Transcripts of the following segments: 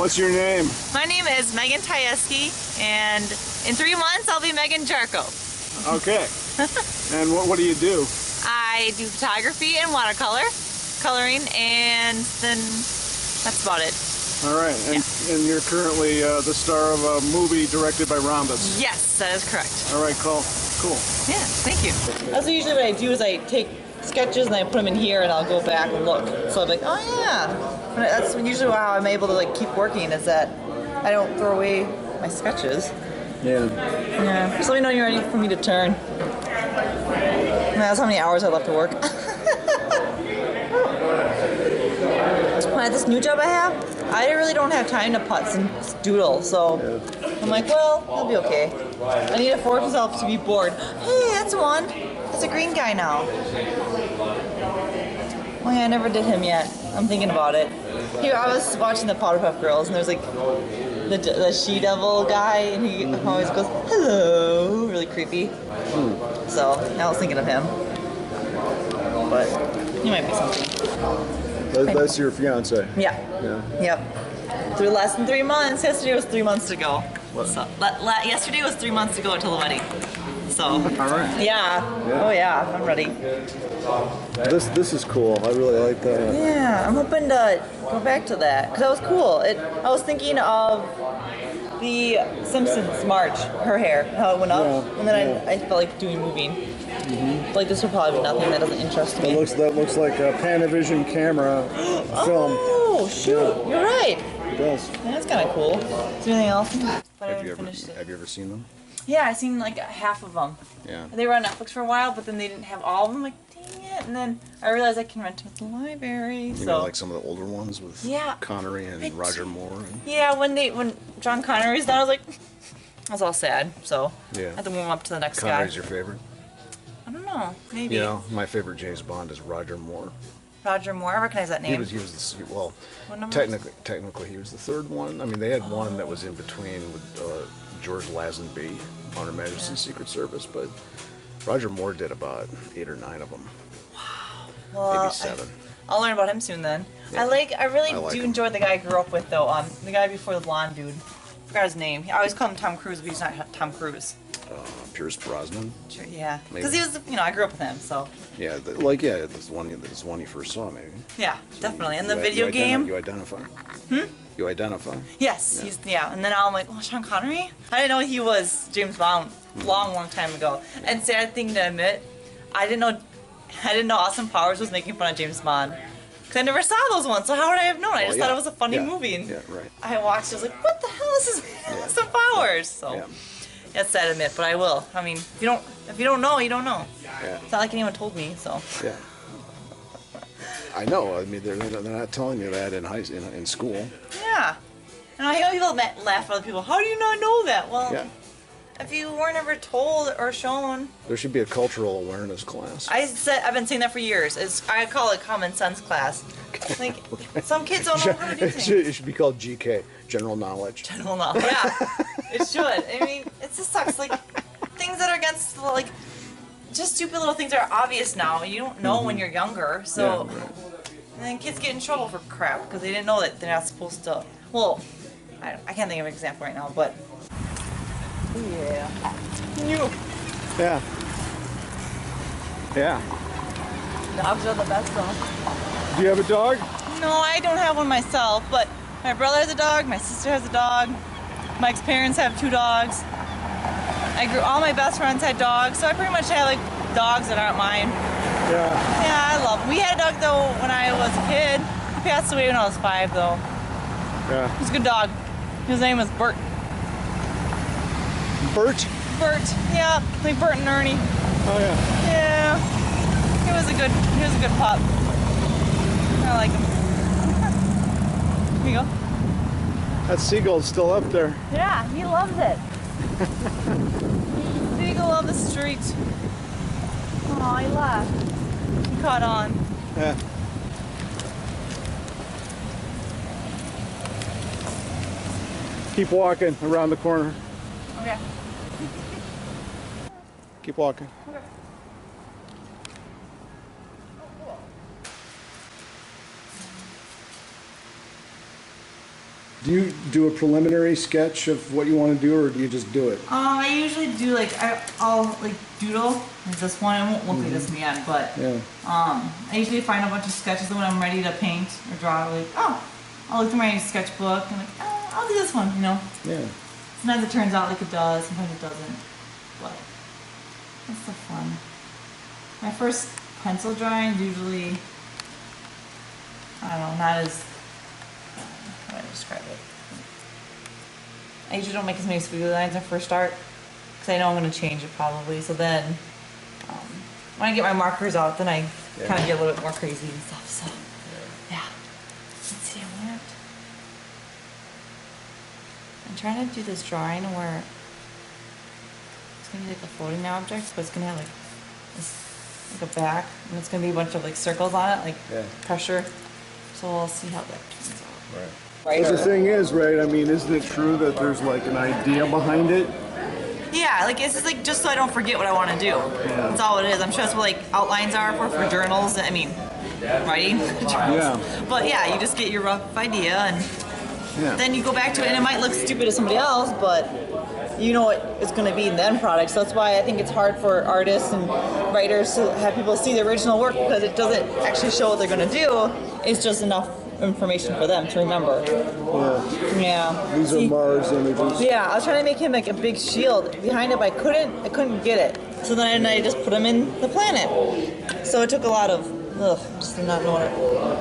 What's your name? My name is Megan Tyjeski, and in 3 months I'll be Megan Jarko. Okay. And what do you do? I do photography and coloring, and then that's about it. All right. And you're currently the star of a movie directed by Rhombus. Yes, that is correct. All right, cool. Yeah, thank you. That's usually what I do is I take sketches and I put them in here and I'll go back and look. So I'm like, oh yeah. That's usually how I'm able to like keep working, is that I don't throw away my sketches. Yeah. Yeah. Just let me know you're ready for me to turn. That's how many hours I left to work. At this new job I have, I really don't have time to putz and doodle, so I'm like, well, I'll be okay. I need to force myself to be bored. Hey, that's one. That's a green guy now. Oh yeah, I never did him yet. I'm thinking about it. Here, I was watching the Powderpuff Girls, and there's like the she-devil guy, and he always goes, hello, really creepy. So I was thinking of him, but he might be something. That's your fiance. Yeah. Yep. Through less than 3 months. Yesterday was 3 months to go. What? So, yesterday was 3 months to go until the wedding. So. All right. Yeah. Oh yeah, I'm ready. This is cool. I really like that. Yeah, I'm hoping to go back to that because that was cool. I was thinking of the Simpsons Marge, her hair, how it went up, and then I felt like moving. Like this would probably be nothing that doesn't interest me. That looks like a Panavision camera film. Oh shoot, you're right. It does. That's kind of cool. Is there anything else? Have you ever seen them? Yeah, I seen like half of them. Yeah. They were on Netflix for a while, but then they didn't have all of them. Like, dang it! And then I realized I can rent them at the library. You know, like some of the older ones with Connery and Roger Moore. Yeah, when John Connery's done, I was like, I was all sad. So I yeah. had to warm up to the next guy. Connery's your favorite? I don't know, maybe. You know, my favorite James Bond is Roger Moore. Roger Moore, I recognize that name. He was technically he was the third one. I mean, they had one that was in between with George Lazenby on Her Majesty's Secret Service, but Roger Moore did about 8 or 9 of them. Wow. Well, maybe 7. I'll learn about him soon then. Yeah. I really do enjoy the guy I grew up with though. The guy before the blonde dude. I forgot his name. I always call him Tom Cruise, but he's not Tom Cruise. Pierce Brosnan. Sure, yeah, because he was, I grew up with him, so. Yeah, this one you first saw, maybe. Yeah, definly. And the video game. You identify. You identify. Yes, and then I'm like, oh, Sean Connery? I didn't know he was James Bond long time ago. And sad thing to admit, I didn't know Austin Powers was making fun of James Bond. Because I never saw those ones, so how would I have known? I just thought it was a funny movie. And right. I watched it, I was like, what the hell is this? Austin Powers. So. That's sad to admit, but I will. I mean, if you don't know, you don't know. Yeah. It's not like anyone told me, so. Yeah. I know. I mean, they're not telling you that in school. Yeah. And I hear people laugh at other people. How do you not know that? Well, if you weren't ever told or shown. There should be a cultural awareness class. I've been saying that for years. I call it common sense class. Like some kids don't know how to do things. It should be called GK, general knowledge. General knowledge. Yeah. It should. I mean, it just sucks. Like things that are against just stupid little things are obvious now. You don't know when you're younger, so. Yeah, right. And then kids get in trouble for crap because they didn't know that they're not supposed to. Well, I can't think of an example right now, but. Yeah. Yeah. Yeah. Dogs are the best though. Do you have a dog? No, I don't have one myself, but my brother has a dog, my sister has a dog, Mike's parents have 2 dogs. All my best friends had dogs, so I pretty much have like dogs that aren't mine. Yeah. Yeah, I love them. We had a dog though when I was a kid. He passed away when I was 5 though. Yeah. He was a good dog. His name was Bert. Bert? Bert, yeah, like Bert and Ernie. Oh yeah. Yeah. He was a good pup. I like him. Here you go. That seagull's still up there. Yeah, he loves it. Seagull on the street. Oh, he left. He caught on. Yeah. Keep walking around the corner. Okay. Keep walking. Okay. Do you do a preliminary sketch of what you want to do, or do you just do it? I usually do like I'll like doodle like this one. It won't look like this in the end, but Yeah. I usually find a bunch of sketches when I'm ready to paint or draw. Like, oh, I'll look through my sketchbook and like, oh, I'll do this one. You know. Yeah. Sometimes it turns out like it does. Sometimes it doesn't. But that's so fun. My first pencil drawing usually, I don't know, not as. How do I describe it? I usually don't make as many squiggly lines when I first start because I know I'm going to change it probably. So then when I get my markers out, then I kind of get a little bit more crazy and stuff. So yeah. Let's see what. I'm trying to do this drawing where it's going to be like a floating object, but it's going to have like this, like a back, and it's going to be a bunch of like circles on it, like pressure. So we'll see how that turns out. Right. Right. But the thing is, right, I mean, isn't it true that there's like an idea behind it? Yeah, like it's just like just so I don't forget what I want to do. That's all it is. I'm sure that's what like outlines are for journals. I mean, writing journals. Yeah. But yeah, you just get your rough idea and then you go back to it, and it might look stupid to somebody else, but you know what it's going to be in the end product. So that's why I think it's hard for artists and writers to have people see the original work, because it doesn't actually show what they're going to do. It's just enough information for them to remember. Yeah. These are Mars images. Yeah, I was trying to make him like a big shield behind it, but I couldn't get it. So then I just put him in the planet. So it took a lot of, just did not know it.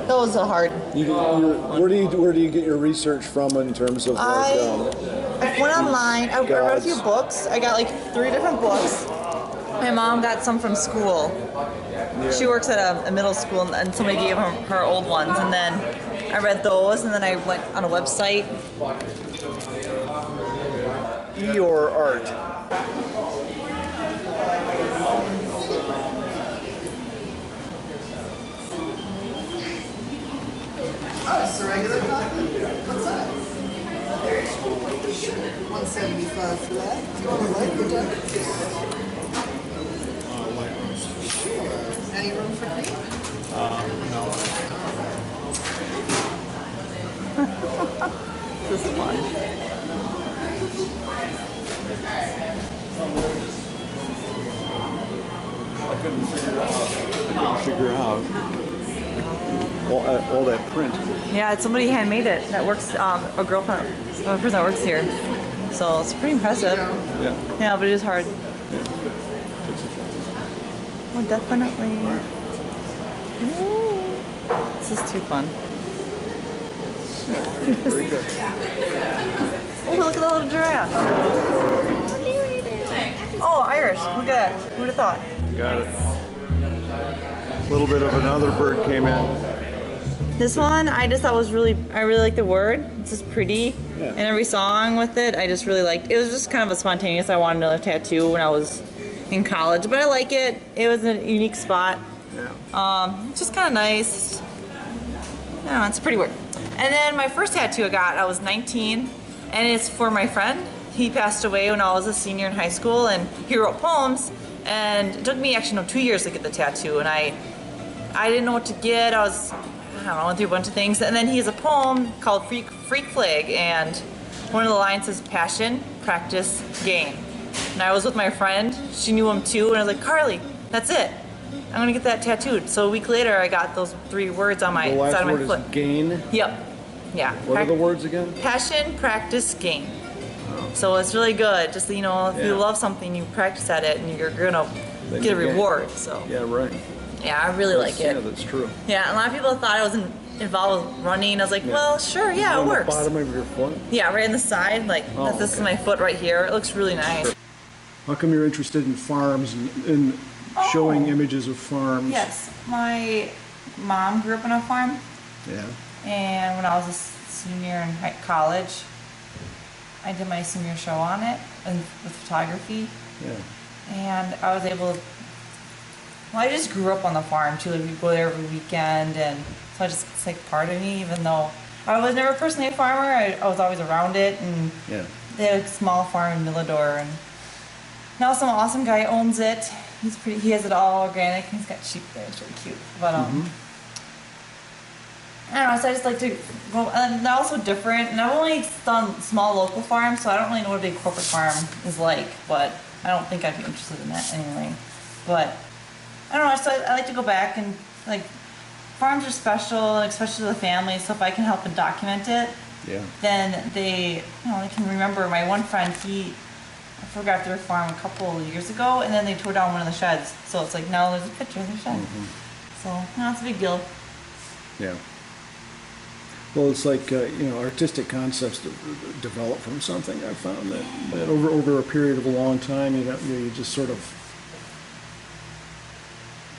That was a hard. Where do you get your research from in terms of like, I went online. I read a few books. I got like 3 different books. My mom got some from school. She works at a middle school, and somebody gave her old ones, and then I read those, and then I went on a website. your art? Oh, it's a regular copy? What's that? 175 flat. Do you want to light or dark? Any room for cream? No. This is fun. I couldn't figure out all that print. Yeah, it's somebody handmade it that works, a girlfriend, a person that works here. So it's pretty impressive. Yeah. Yeah, but it is hard. Oh, definitely. Ooh. This is too fun. Very good. Oh, look at the little giraffe. Oh, Irish. Look at that. Who would have thought? Got it. A little bit of another bird came in. This one, I just thought I really like the word. It's just pretty. Yeah. And every song with it, I just really liked. It was just kind of a spontaneous. I wanted another tattoo when I was in college, but I like it. It was a unique spot. Yeah. It's just kind of nice. I don't know, it's a pretty word. And then my first tattoo I was 19, and it's for my friend. He passed away when I was a senior in high school, and he wrote poems, and it took me actually 2 years to get the tattoo, and I didn't know what to get. I went through a bunch of things, and then he has a poem called Freak Flag, and one of the lines says, passion, practice, gain. And I was with my friend, she knew him too, and I was like, Carly, that's it. I'm gonna get that tattooed. So a week later, I got those 3 words on my side of my foot. The last word is gain? Yep. Yeah. What are the words again? Passion, practice, gain. So it's really good. Just, if you love something, you practice at it, and you're gonna get a reward. So. Yeah, right. Yeah, I really like it. Yeah, that's true. Yeah, a lot of people thought I was involved with running. I was like, well, sure, yeah, it works. On the bottom of your foot? Yeah, right on the side. Like, this is my foot right here. It looks really nice. How come you're interested in farms and showing images of farms? Yes, my mom grew up on a farm. Yeah. And when I was a senior in college, I did my senior show on it with photography. Yeah. And I was able to, I just grew up on the farm too. Like, we'd go there every weekend, and so it's like part of me, even though I was never personally a farmer. I was always around it, and they had a small farm in Millador, and now some awesome guy owns it. He has it all organic. He's got sheep there. It's really cute. But I don't know, so I just like to go, and they're also different, and I've only done small local farms, so I don't really know what a big corporate farm is like, but I don't think I'd be interested in that anyway. But, I don't know, so I like to go back and, like, farms are special, especially to the family, so if I can help and document it, Yeah. then they can remember. My one friend, I photographed their farm a couple of years ago, and then they tore down one of the sheds, so it's like now there's a picture of the shed. So, it's a big deal. Yeah. Well, it's like, artistic concepts develop from something. I've found that over a period of a long time, you just sort of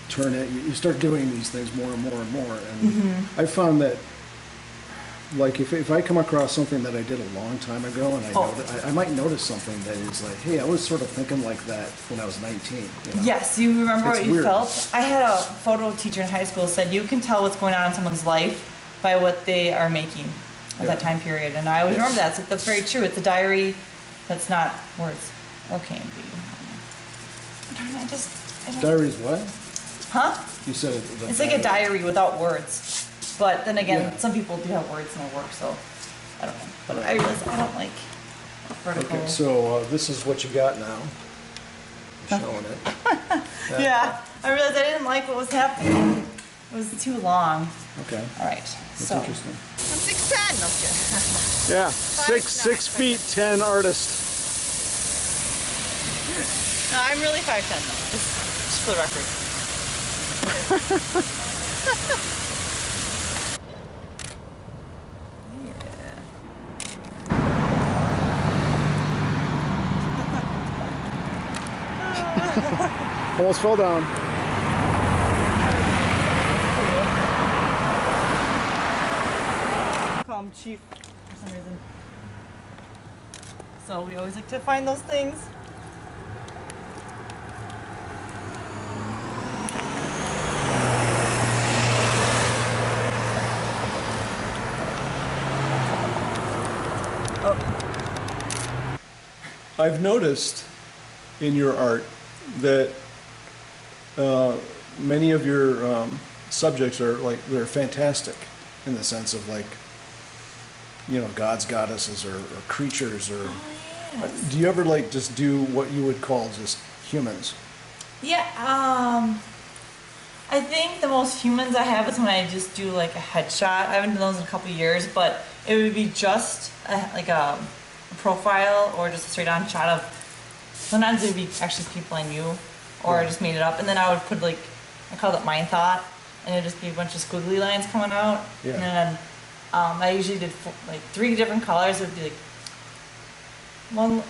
turn it, you start doing these things more and more and more. And I found that, like, if I come across something that I did a long time ago and I might notice something that is like, hey, I was sort of thinking like that when I was 19. You know? Yes, you remember It's what you weird. felt? I had a photo teacher in high school said you can tell what's going on in someone's life by what they are making at that time period. And I always remember that. So that's very true. It's a diary that's not words. Or can be. I don't. Diaries what? Huh? You said It's like a diary without words. But then again, Yeah. some people do have words in their work, so I don't know. But I realize I don't like vertical. Okay, so this is what you got now. I'm showing it. Yeah, I realized I didn't like what was happening. It was too long. Okay, All right, that's so. interesting. I'm 6'10", no, I'm kidding. Yeah. Six feet 10 artist. No, I'm really 5'10", though, just for the record. Almost fell down. Call him Chief for some reason. So we always like to find those things. I've noticed in your art that many of your subjects are like, they're fantastic in the sense of like, gods, goddesses, or creatures, or do you ever like just do what you would call just humans? Yeah, I think the most humans I have is when I just do like a headshot. I haven't done those in a couple years, but it would be just like a profile or just a straight on shot of, sometimes it would be actually people I knew or I just made it up, and then I would put like, I called it mind thought, and it'd just be a bunch of squiggly lines coming out. Yeah. And then I usually did like 3 different colors. It would be like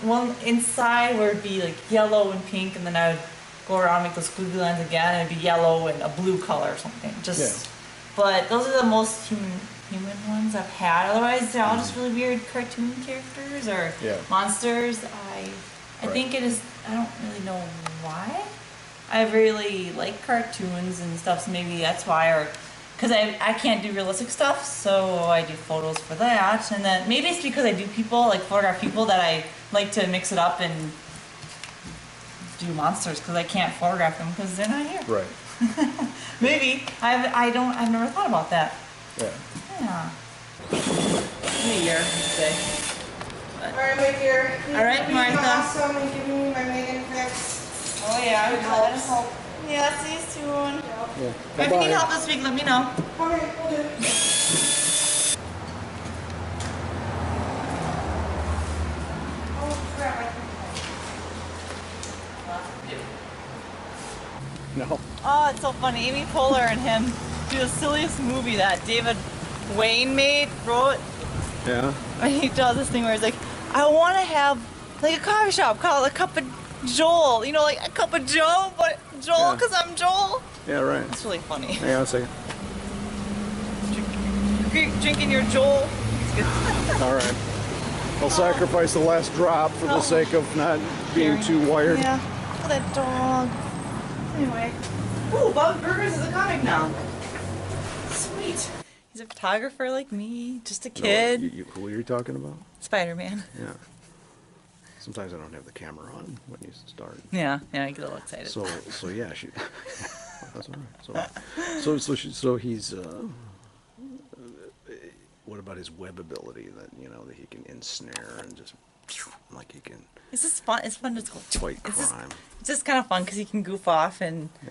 one inside where it'd be like yellow and pink, and then I would go around and make those squiggly lines again, and it'd be yellow and a blue color or something. Just, but those are the most human ones I've had. Otherwise, they're all just really weird cartoon characters or monsters. I think it is. I don't really know why. I really like cartoons and stuff, so maybe that's why, or because I can't do realistic stuff, so I do photos for that. And then maybe it's because I do people, like photograph people, that I like to mix it up and do monsters, because I can't photograph them because they're not here. Right. Maybe. I've never thought about that. Yeah. Yeah. In a year, I'd say. All right, my dear. All right, Martha. Awesome, and give me my Megan fix. Oh yeah, Good help. yeah, see you soon. Yeah. If you need help this week, let me know. All right, we'll do. Oh, crap. No. Oh, it's so funny. Amy Poehler and him do the silliest movie that David Wayne wrote. Yeah. And he does this thing where he's like, I want to have like a coffee shop called a Cup of Joel. Like a Cup of Joe, but Joel Yeah. because I'm Joel. Yeah, right. It's really funny. Hang on a second. Drinking your Joel. All right. I'll sacrifice the last drop for the sake of not being too wired. Yeah, for that dog. Anyway. Ooh, Bob Burgers is a comic now. Sweet. He's a photographer like me, just a kid. No, who are you talking about? Spider-Man. Yeah. Sometimes I don't have the camera on when you start. Yeah, I get a little excited. So yeah, she. That's all right. So he's what about his web ability that that he can ensnare and just like he can It's just fun. It's fun to fight crime. It's just kind of fun because he can goof off and Yeah.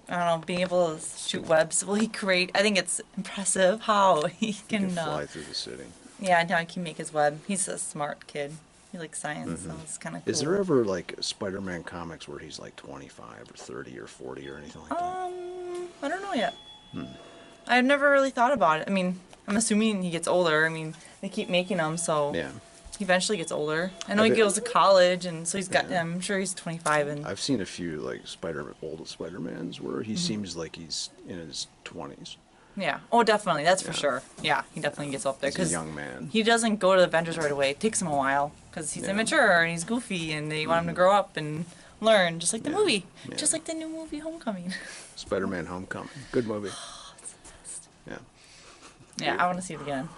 I don't know, being able to shoot webs. Well, I think it's impressive how he He can can fly through the city. yeah, now he can make his web. He's a smart kid. He likes science, so it's kind of cool. Is there ever like Spider-Man comics where he's like 25 or 30 or 40 or anything like that? I don't know yet. I've never really thought about it. I mean, I'm assuming he gets older. I mean, they keep making them, so Yeah. he eventually gets older. I know I he bet- goes to college, and so he's got. Yeah. I'm sure he's 25, and I've seen a few like old Spider-Mans where he seems like he's in his 20s. yeah. Oh, definitely. That's for Yeah. sure. Yeah, he definitely gets up there He's a because young man. he doesn't go to the Avengers right away. It takes him a while because he's Yeah. immature and he's goofy, and they want him to grow up and learn, just like the movie, Yeah. just like the new movie Homecoming. Spider-Man Homecoming. Good movie. Yeah. Yeah, I want to see it again.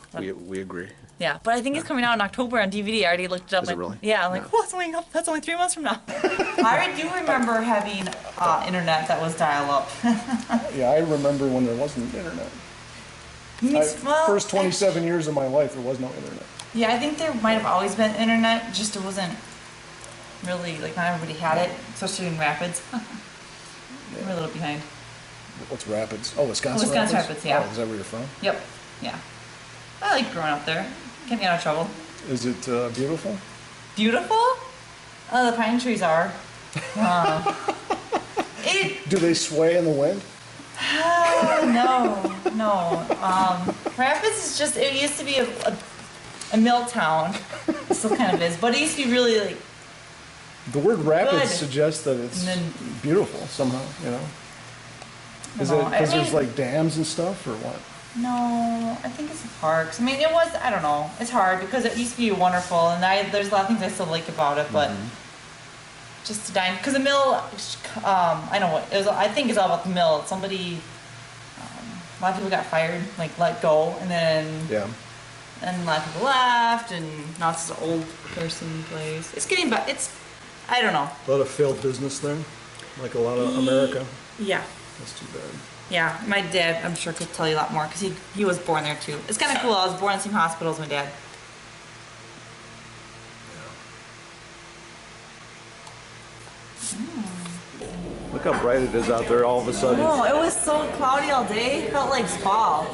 We agree. Yeah, but I think it's coming out in October on DVD. I already looked it up. Is it really? Yeah, I'm like, Yeah. oh, that's only 3 months from now. I do remember having internet that was dial-up. Yeah, I remember when there wasn't internet. Well, First 27 years of my life, there was no internet. Yeah, I think there might have always been internet, just it wasn't really, like, not everybody had it, especially in Rapids. We're a little behind. What's Rapids? Oh, Wisconsin. Wisconsin Rapids, yeah. Oh, is that where you're from? Yep, yeah. I like growing up there. Kept me out of trouble. Is it beautiful? Beautiful? Oh, the pine trees are. It Do they sway in the wind? no. Rapids is just, it used to be a mill town. It still kind of is, but it used to be really like, The word Rapids Good. suggests that it's And then- beautiful somehow, you know? Is No, it because I there's mean- like dams and stuff or what? no, I think it's the parks. I mean, it was, I don't know. It's hard because it used to be wonderful and there's a lot of things I still like about it, but just to dine, because the mill, I know what, I think it's all about the mill. Somebody, a lot of people got fired, like let go, and then Yeah. and a lot of people left, and now it's an old person place. It's getting back. I don't know. A lot of failed business there, like a lot of America. Yeah, That's too bad. yeah. My dad, I'm sure, could tell you a lot more because he was born there too. It's kind of cool. I was born in the same hospital as my dad. Look how bright it is out there all of a sudden. Oh, it was so cloudy all day. It felt like fall.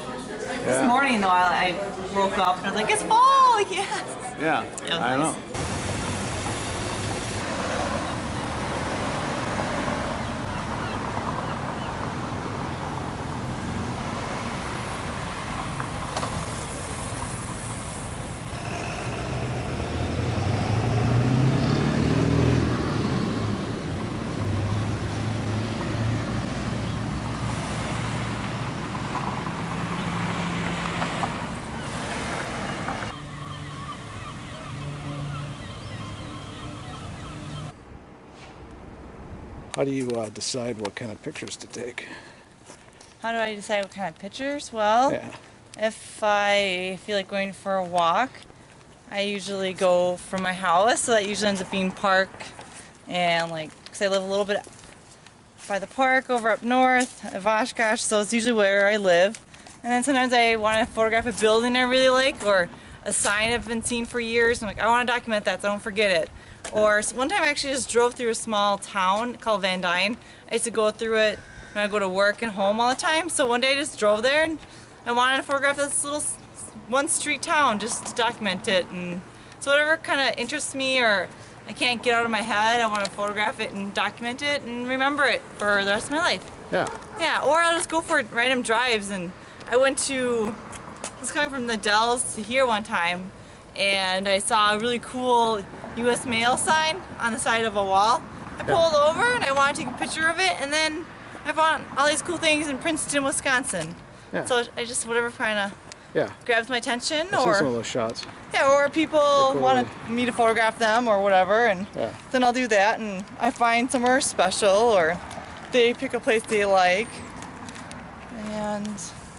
This Yeah. morning though, I woke up and I was like, it's fall. Yes. Yeah, was I nice. know. How do you decide what kind of pictures to take? How do I decide what kind of pictures? Well, Yeah. if I feel like going for a walk, I usually go from my house, so that usually ends up being park, and like, cause I live a little bit by the park over up north of Oshkosh, so it's usually where I live. And then sometimes I want to photograph a building I really like, or a sign I've been seeing for years. I'm like, I want to document that, so I don't forget it. Or one time I actually just drove through a small town called Van Dyne. I used to go through it when I go to work and home all the time. So one day I just drove there and I wanted to photograph this little one street town just to document it. And so whatever kind of interests me or I can't get out of my head, I want to photograph it and document it and remember it for the rest of my life. Yeah. Yeah, or I'll just go for random drives. And I was coming from the Dells to here one time, and I saw a really cool U.S. mail sign on the side of a wall. I pulled over and I wanted to take a picture of it, and then I found all these cool things in Princeton, Wisconsin. Yeah. So I just, whatever kind of Yeah. grabs my attention, I've seen some of or those shots. yeah, or people cool. want me to photograph them or whatever, and Yeah. then I'll do that, and I find somewhere special, or they pick a place they like, and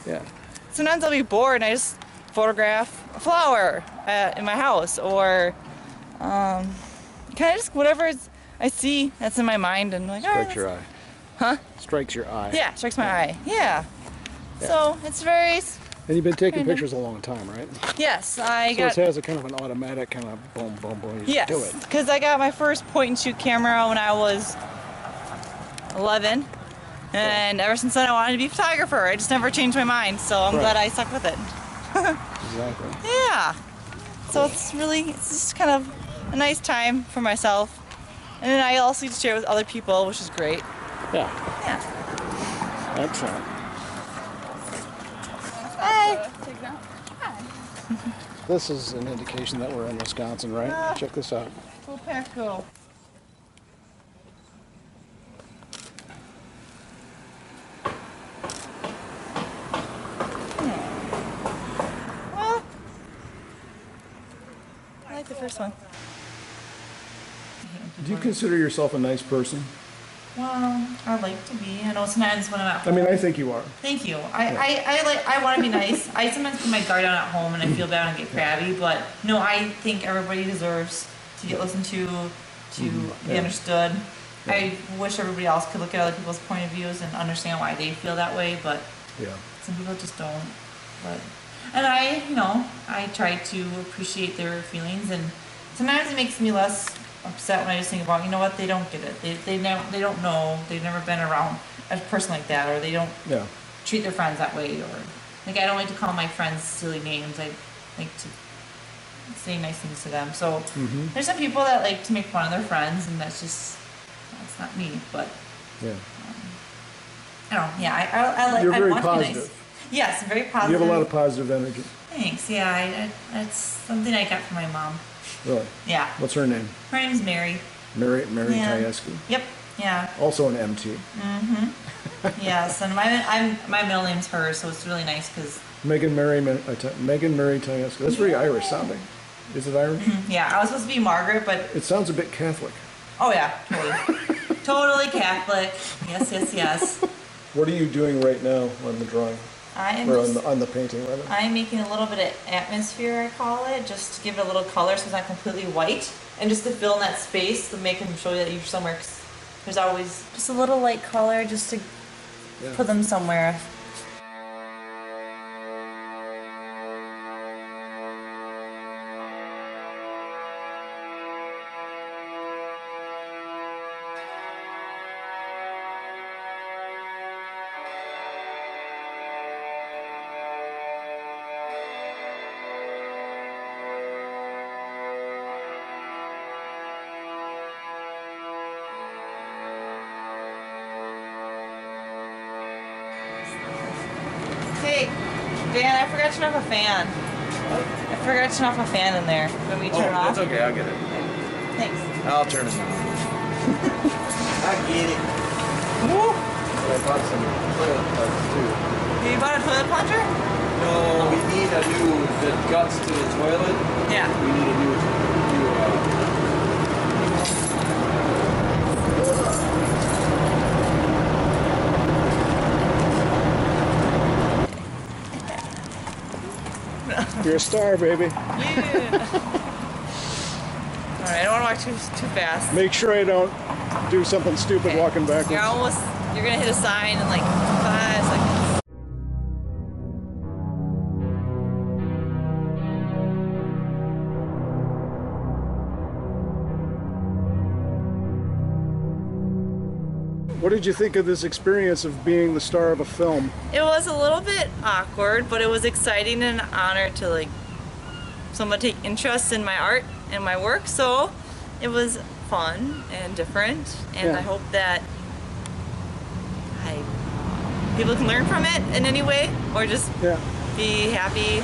Yeah. sometimes I'll be bored and I just photograph a flower in my house, or kind of just whatever I see that's in my mind, and like, Strikes your eye. Huh? Strikes your eye. Yeah, strikes my eye. Yeah. So it's very And you've been taking pictures a long time, right? Yes, So it has a kind of an automatic kind of boom, boom, boom. You just do Yes, it. because I got my first point and shoot camera when I was 11, and ever since then I wanted to be a photographer. I just never changed my mind, so I'm glad I stuck with it. Exactly. Yeah. So it's just kind of a nice time for myself, and then I also get to share with other people, which is great. Yeah. Yeah. Excellent. Hi. This is an indication that we're in Wisconsin, right? Check this out. Go. Well, I like the first one. Do you consider yourself a nice person? Well, I like to be. I know sometimes when I'm at I home. mean, I think you are. Thank you. I want to be nice. I sometimes put my guard down at home and I feel bad and get crabby, but no, I think everybody deserves to get listened to be understood. Yeah. I wish everybody else could look at other people's point of views and understand why they feel that way, but Yeah. some people just don't. And I try to appreciate their feelings, and sometimes it makes me less upset when I just think about, you know what, they don't get it. They don't know. They've never been around a person like that, or they don't treat their friends that way, or like I don't like to call my friends silly names. I like to say nice things to them. So there's some people that like to make fun of their friends, and that's not me. But Yeah. I don't know. Yeah, I like. You're very want to be nice. positive. Yes, very positive. You have a lot of positive energy. Thanks. Yeah, that's something I got from my mom. Really? Yeah. What's her name? Her name's Mary. Mary Yeah. Tyjeski. Yep. Yeah. Also an MT. Yes, and my middle name's hers, so it's really nice because. Megan Mary Tyjeski. That's very Irish sounding. Is it Irish? Yeah, I was supposed to be Margaret, but It sounds a bit Catholic. oh yeah, totally, totally Catholic. Yes. What are you doing right now on the drawing? I am Or just, on the painting, rather? I'm making a little bit of atmosphere, I call it, just to give it a little color so it's not completely white, and just to fill in that space to make them show you that you're somewhere. 'Cause there's always just a little light color just to put them somewhere. Hey, Dan, I forgot to turn off a fan. I forgot to turn off a fan in there. When we turn it off? That's okay, I'll get it. Thanks. I'll turn it on. I get it. Woo! I bought some toilet plugs too. You bought a toilet plunger? No, we need a new, the guts to the toilet. Yeah. We need a new You're a star, baby. Yeah. Alright, I don't want to walk too fast. Make sure I don't do something stupid walking backwards. You're gonna hit a sign in like 5 seconds. What did you think of this experience of being the star of a film? It was a little bit awkward, but it was exciting and an honor to like someone take interest in my art and my work. So it was fun and different, and I hope that people can learn from it in any way, or just be happy.